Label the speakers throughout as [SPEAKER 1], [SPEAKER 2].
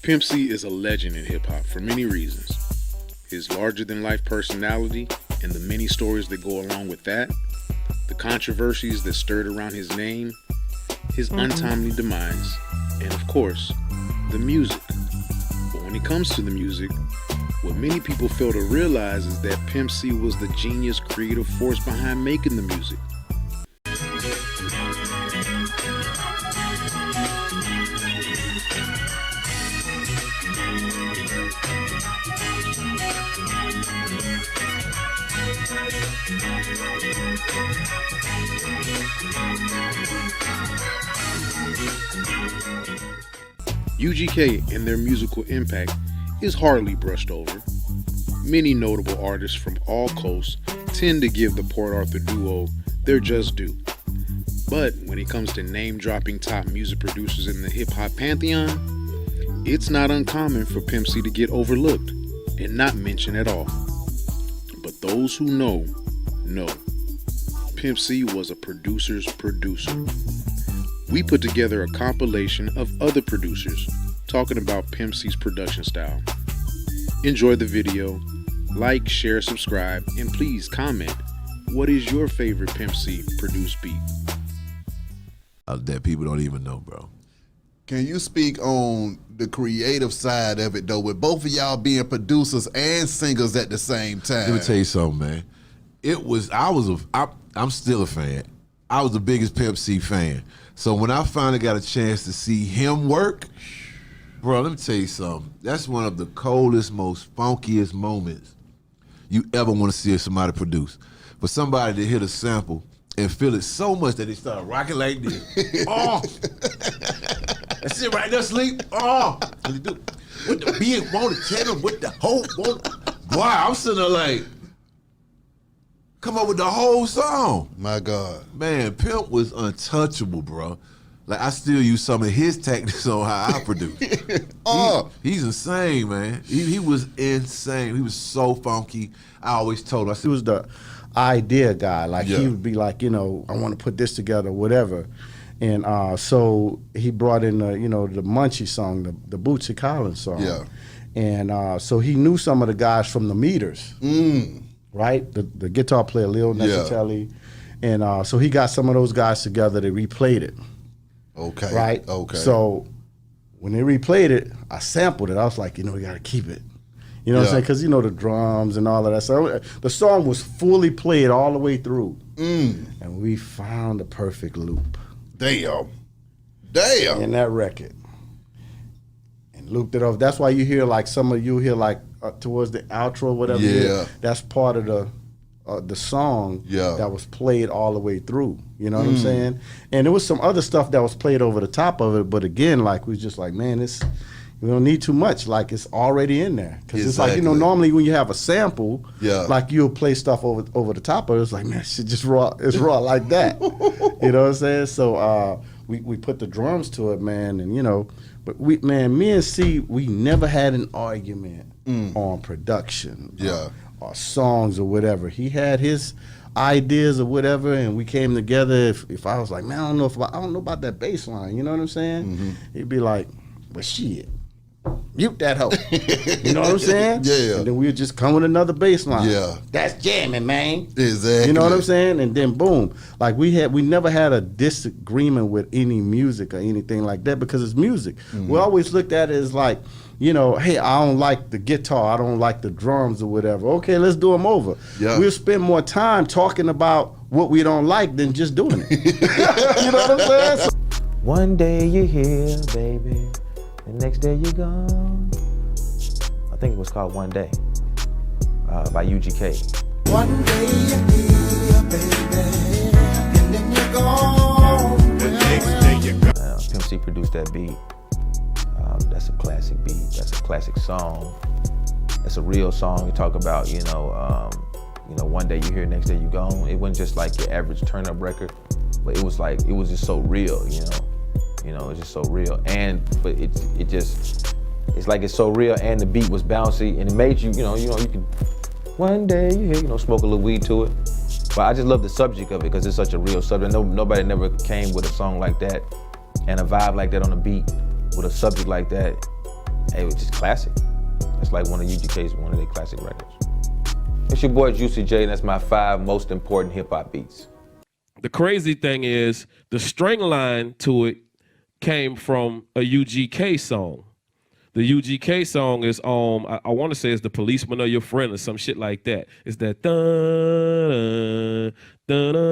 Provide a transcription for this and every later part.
[SPEAKER 1] Pimp C is a legend in hip-hop for many reasons. His larger-than-life personality and the many stories that go along with that, the controversies that stirred around his name, his untimely demise, and of course, the music. But when it comes to the music, what many people fail to realize is that Pimp C was the genius creative force behind making the music. UGK and their musical impact is hardly brushed over. Many notable artists from all coasts tend to give the Port Arthur duo their just due. But when it comes to name-dropping top music producers in the hip-hop pantheon, it's not uncommon for Pimp C to get overlooked and not mentioned at all. But those who know. Pimp C was a producer's producer. We put together a compilation of other producers talking about Pimp C's production style. Enjoy the video, like, share, subscribe, and please comment, what is your favorite Pimp C produced beat?
[SPEAKER 2] That people don't even know, bro.
[SPEAKER 3] Can you speak on the creative side of it, though, with both of y'all being producers and singers at the same time?
[SPEAKER 2] Let me tell you something, man. I'm still a fan. I was the biggest Pimp C fan. So when I finally got a chance to see him work, bro, let me tell you something. That's one of the coldest, most funkiest moments you ever want to see somebody produce. For somebody to hit a sample and feel it so much that they start rocking like this. Oh! That's it right there, sleep. Oh! What do? What the being want to tell him what the whole want? Boy, I'm sitting there like, come up with the whole song.
[SPEAKER 3] My God.
[SPEAKER 2] Man, Pimp was untouchable, bro. Like, I still use some of his techniques on how I produce. He's insane, man. He was insane. He was so funky. I always told him, I said,
[SPEAKER 4] he was the idea guy. Like, he would be like, I want to put this together, whatever. And so he brought in, the Munchie song, the Bootsy Collins song.
[SPEAKER 3] Yeah.
[SPEAKER 4] And so he knew some of the guys from the Meters. Right? The guitar player, Leo Necatelli. And so he got some of those guys together, they replayed it.
[SPEAKER 3] Okay.
[SPEAKER 4] Right?
[SPEAKER 3] Okay.
[SPEAKER 4] So when they replayed it, I sampled it. I was like, we got to keep it. You know what I'm saying? Because, the drums and all of that. So the song was fully played all the way through. And we found the perfect loop.
[SPEAKER 3] Damn.
[SPEAKER 4] In that record. And looped it off. That's why you hear, like, some of you hear, like, towards the outro, whatever.
[SPEAKER 3] Yeah.
[SPEAKER 4] That's part of the song that was played all the way through. You know what I'm saying? And there was some other stuff that was played over the top of it, but again, like, we was just like, man, we don't need too much. Like, it's already in there. Because it's like, normally when you have a sample, like, you'll play stuff over the top of it. It's like, man, shit just raw. It's raw like that. You know what I'm saying? So we put the drums to it, man, and but me and C, we never had an argument on production, or songs or whatever. He had his ideas or whatever, and we came together. If I was like, man, I don't know about that bass line, you know what I'm saying? He'd be like, well, shit, mute that hoe. You know what I'm saying?
[SPEAKER 3] Yeah.
[SPEAKER 4] And then we'd just come with another bass line.
[SPEAKER 3] Yeah.
[SPEAKER 4] That's jamming, man.
[SPEAKER 3] Exactly.
[SPEAKER 4] You know what I'm saying? And then boom. Like, we never had a disagreement with any music or anything like that because it's music. We always looked at it as like, hey, I don't like the guitar, I don't like the drums or whatever. Okay, let's do them over.
[SPEAKER 3] Yeah.
[SPEAKER 4] We'll spend more time talking about what we don't like than just doing it. You know what I'm saying? So,
[SPEAKER 5] one day you're here, baby. The next day you're gone. I think it was called One Day by UGK.
[SPEAKER 6] One day you're here, baby, and then you're gone. The next day you're gone.
[SPEAKER 5] Pimp C produced that beat. That's a classic beat. That's a classic song. That's a real song. You talk about, one day you're here, next day you're gone. It wasn't just like your average turn-up record, but it was just so real, it's just so real. But it's like it's so real, and the beat was bouncy, and it made you, you can, one day you hear, smoke a little weed to it. But I just love the subject of it because it's such a real subject. Nobody never came with a song like that and a vibe like that on a beat with a subject like that it was just classic. It's like one of UGK's, one of their classic records. It's your boy Juicy J, and that's my 5 most important hip hop beats.
[SPEAKER 7] The crazy thing is, the string line to it came from a UGK song. The UGK song is I want to say it's The Policeman or Your Friend or some shit like that. It's that dun dun dun dun.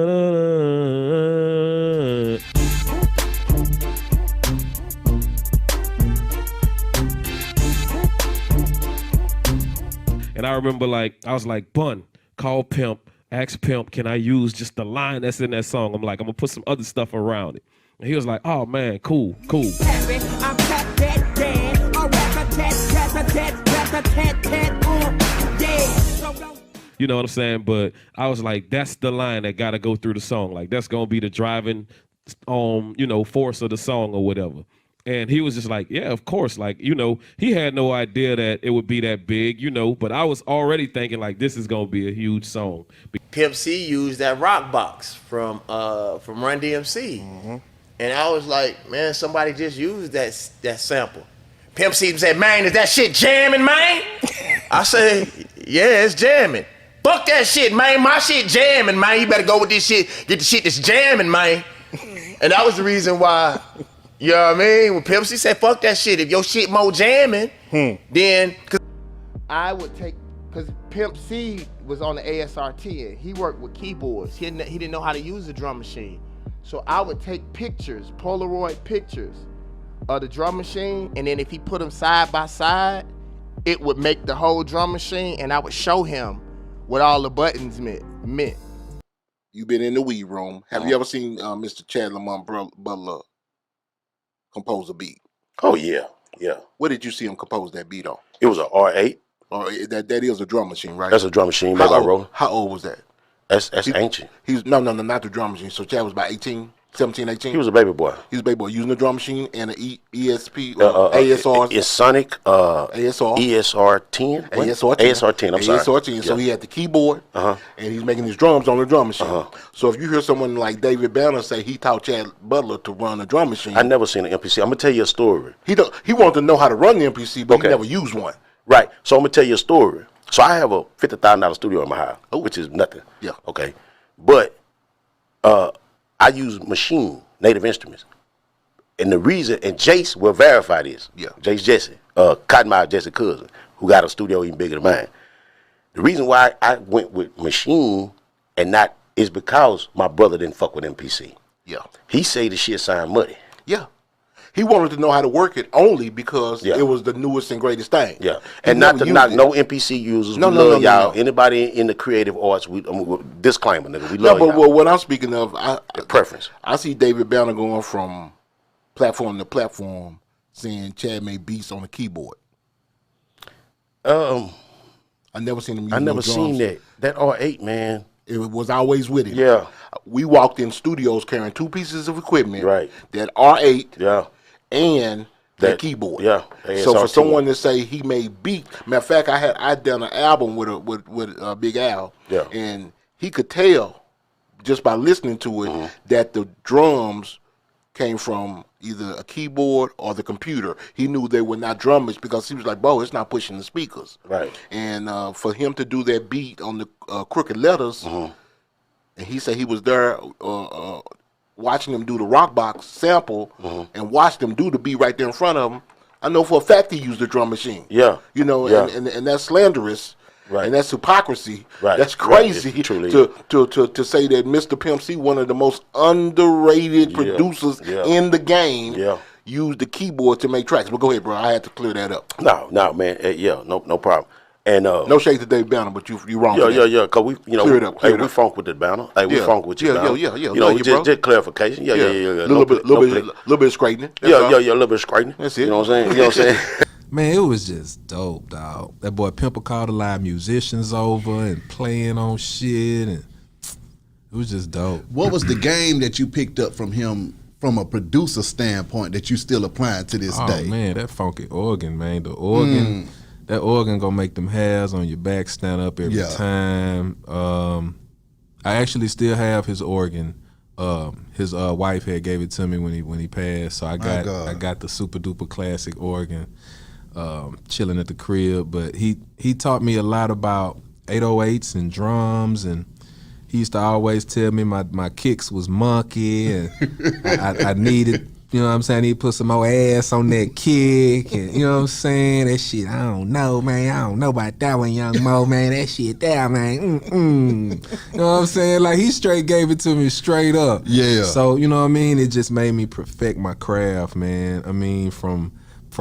[SPEAKER 7] And I remember I was like, Bun, call Pimp, ask Pimp, can I use just the line that's in that song? I'm like, I'm gonna put some other stuff around it. And he was like, oh man, cool. You know what I'm saying? But I was like, that's the line that gotta go through the song. Like that's gonna be the driving force of the song or whatever. And he was just like, yeah, of course. Like, he had no idea that it would be that big, but I was already thinking like this is gonna be a huge song.
[SPEAKER 8] Pimp C used that rock box from Run DMC. Mm-hmm. And I was like, man, somebody just used that sample. Pimp C said, man, is that shit jamming, man? I said, yeah, it's jamming. Fuck that shit, man. My shit jamming, man. You better go with this shit. Get the shit that's jamming, man. And that was the reason why, you know what I mean? When Pimp C said, fuck that shit. If your shit more jamming, then... I would take... Because Pimp C was on the ASRT and he worked with keyboards. He didn't know how to use the drum machine. So I would take pictures, Polaroid pictures of the drum machine, and then if he put them side by side, it would make the whole drum machine, and I would show him what all the buttons meant.
[SPEAKER 9] You've been in the weed room. Have you ever seen Mr. Chad Lamont Butler compose a beat?
[SPEAKER 10] Oh, yeah.
[SPEAKER 9] What did you see him compose that beat on?
[SPEAKER 10] It was an R8.
[SPEAKER 9] Oh, that is a drum machine, right?
[SPEAKER 10] That's a drum machine made by Roland.
[SPEAKER 9] How old was that?
[SPEAKER 10] That's ancient.
[SPEAKER 9] No, not the drum machine. So Chad was about 18, 17, 18?
[SPEAKER 10] He was a baby boy.
[SPEAKER 9] He was a baby boy using the drum machine and an ESP, ASR.
[SPEAKER 10] It's Sonic,
[SPEAKER 9] ASR.
[SPEAKER 10] ESR 10.
[SPEAKER 9] ASR 10.
[SPEAKER 10] ASR 10, I'm sorry.
[SPEAKER 9] ASR 10. So he had the keyboard, and he's making his drums on the drum machine. So if you hear someone like David Banner say he taught Chad Butler to run a drum machine.
[SPEAKER 10] I never seen an MPC. I'm going to tell you a story.
[SPEAKER 9] He wanted to know how to run the MPC, but he never used one.
[SPEAKER 10] Right. So I'm going to tell you a story. So I have a $50,000 studio in my house, which is nothing.
[SPEAKER 9] Yeah.
[SPEAKER 10] Okay. But I use Native Instruments. And the reason, and Jace will verify this.
[SPEAKER 9] Yeah.
[SPEAKER 10] Jace Jesse, Cottonmouth Jesse cousin, who got a studio even bigger than mine. The reason why I went with machine and not is because my brother didn't fuck with MPC.
[SPEAKER 9] Yeah.
[SPEAKER 10] He say the shit sound muddy.
[SPEAKER 9] Yeah. He wanted to know how to work it only because it was the newest and greatest thing.
[SPEAKER 10] Yeah, and not to knock no MPC users.
[SPEAKER 9] No,
[SPEAKER 10] we love y'all.
[SPEAKER 9] No.
[SPEAKER 10] Anybody in the creative arts, disclaimer, nigga, we love y'all.
[SPEAKER 9] But what I'm speaking of,
[SPEAKER 10] preference.
[SPEAKER 9] I see David Banner going from platform to platform, saying Chad made beats on the keyboard.
[SPEAKER 10] I
[SPEAKER 9] never seen him use
[SPEAKER 10] I never
[SPEAKER 9] drums.
[SPEAKER 10] seen that. That R8, man.
[SPEAKER 9] It was always with him.
[SPEAKER 10] Yeah.
[SPEAKER 9] We walked in studios carrying 2 pieces of equipment.
[SPEAKER 10] Right.
[SPEAKER 9] That R8.
[SPEAKER 10] Yeah.
[SPEAKER 9] And the keyboard.
[SPEAKER 10] Yeah.
[SPEAKER 9] So for someone to say he made beat, matter of fact, I done an album with Big Al.
[SPEAKER 10] Yeah.
[SPEAKER 9] And he could tell just by listening to it that the drums came from either a keyboard or the computer. He knew they were not drummers because he was like, "Bo, it's not pushing the speakers."
[SPEAKER 10] Right.
[SPEAKER 9] And for him to do that beat on the Crooked Letters, and he said he was there watching them do the rock box sample and watched them do the beat right there in front of him. I know for a fact he used the drum machine.
[SPEAKER 10] Yeah.
[SPEAKER 9] And that's slanderous.
[SPEAKER 10] Right.
[SPEAKER 9] And that's hypocrisy.
[SPEAKER 10] Right.
[SPEAKER 9] That's crazy
[SPEAKER 10] Right.
[SPEAKER 9] to say that Mr. Pimp C, one of the most underrated producers in the game, used the keyboard to make tracks. But go ahead, bro. I had to clear that up.
[SPEAKER 10] No, man. No problem. And
[SPEAKER 9] no shade to Dave Banner, but you wrong.
[SPEAKER 10] Yeah. Cause we,
[SPEAKER 9] clear it up.
[SPEAKER 10] We funk with the banner. Like we funk with you.
[SPEAKER 9] Yeah.
[SPEAKER 10] You know, just clarification. Yeah.
[SPEAKER 9] Little bit of straightening.
[SPEAKER 10] Yeah. A little bit of straightening.
[SPEAKER 9] That's it.
[SPEAKER 10] You know what I'm saying?
[SPEAKER 11] Man, it was just dope, dog. That boy Pimp called the live musicians over and playing on shit, and it was just dope.
[SPEAKER 3] What was the game that you picked up from him from a producer standpoint that you still applying to this day?
[SPEAKER 11] Oh man, that funky organ, man. The organ. That organ gonna make them hairs on your back stand up every time. I actually still have his organ. His wife had gave it to me when he passed, so I got the super duper classic organ. chilling at the crib. But he taught me a lot about 808s and drums, and he used to always tell me my kicks was monkey, and I needed, you know what I'm saying, I need to put some more ass on that kick, and you know what I'm saying, that shit, I don't know, man, I don't know about that one, young Mo, man, that shit there, man, you know what I'm saying, like he straight gave it to me straight up.
[SPEAKER 3] Yeah.
[SPEAKER 11] So, you know what I mean, it just made me perfect my craft, man. I mean, from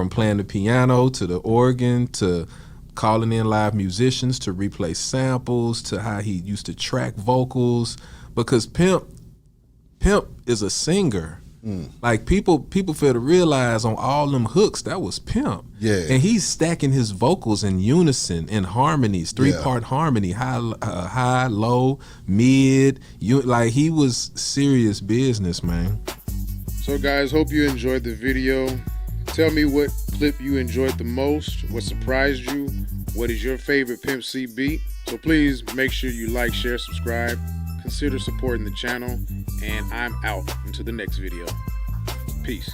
[SPEAKER 11] playing the piano to the organ to calling in live musicians to replay samples to how he used to track vocals, because Pimp is a singer. Like people fail to realize on all them hooks that was Pimp.
[SPEAKER 3] Yeah.
[SPEAKER 11] And he's stacking his vocals in unison, in harmonies, 3-part harmony, high, low, mid. Like he was serious business, man.
[SPEAKER 1] So guys, hope you enjoyed the video. Tell me what clip you enjoyed the most, what surprised you, what is your favorite Pimp C beat. So please make sure you like, share, subscribe, consider supporting the channel, and I'm out until the next video. Peace.